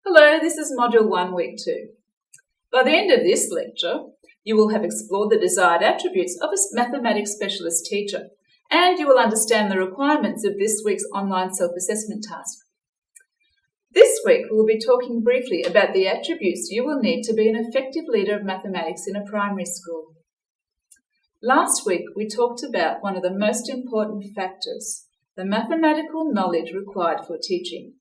Hello, this is Module 1, Week 2. By the end of this lecture, you will have explored the desired attributes of a mathematics specialist teacher, and you will understand the requirements of this week's online self-assessment task. This week, we will be talking briefly about the attributes you will need to be an effective leader of mathematics in a primary school. Last week, we talked about one of the most important factors, the mathematical knowledge required for teaching.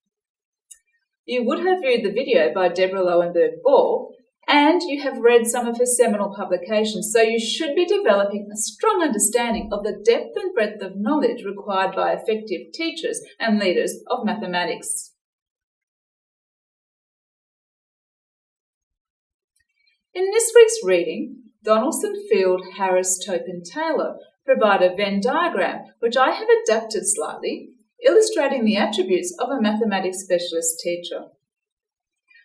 You would have viewed the video by Deborah Lowenberg-Ball, and you have read some of her seminal publications, so you should be developing a strong understanding of the depth and breadth of knowledge required by effective teachers and leaders of mathematics. In this week's reading, Donaldson, Field, Harris, Topin, Taylor provide a Venn diagram, which I have adapted slightly, illustrating the attributes of a mathematics specialist teacher.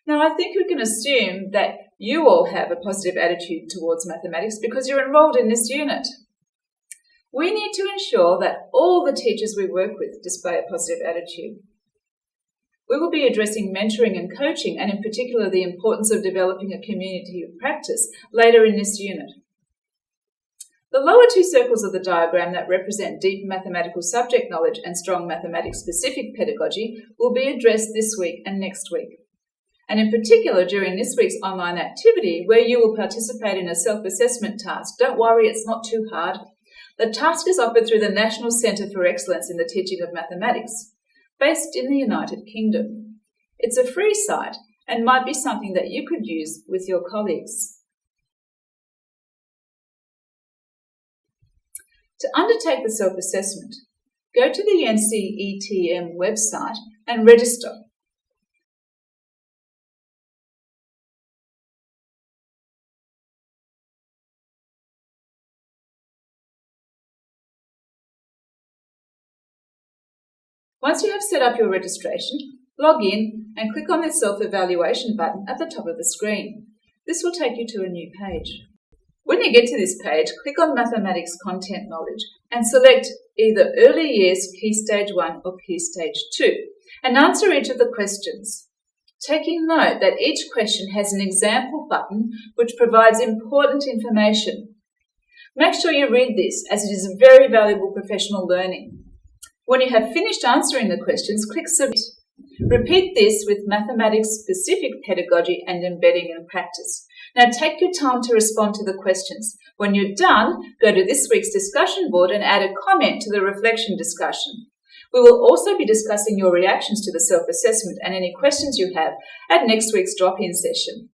Now, I think we can assume that you all have a positive attitude towards mathematics because you're enrolled in this unit. We need to ensure that all the teachers we work with display a positive attitude. We will be addressing mentoring and coaching, and in particular the importance of developing a community of practice later in this unit. The lower two circles of the diagram that represent deep mathematical subject knowledge and strong mathematics-specific pedagogy will be addressed this week and next week. And in particular during this week's online activity, where you will participate in a self-assessment task. Don't worry, it's not too hard. The task is offered through the National Centre for Excellence in the Teaching of Mathematics, based in the United Kingdom. It's a free site and might be something that you could use with your colleagues. To undertake the self-assessment, go to the NCETM website and register. Once you have set up your registration, log in and click on the self-evaluation button at the top of the screen. This will take you to a new page. When you get to this page, click on Mathematics Content Knowledge and select either Early Years Key Stage 1 or Key Stage 2 and answer each of the questions, taking note that each question has an example button which provides important information. Make sure you read this as it is very valuable professional learning. When you have finished answering the questions, click Submit. Repeat this with mathematics-specific pedagogy and embedding in practice. Now take your time to respond to the questions. When you're done, go to this week's discussion board and add a comment to the reflection discussion. We will also be discussing your reactions to the self-assessment and any questions you have at next week's drop-in session.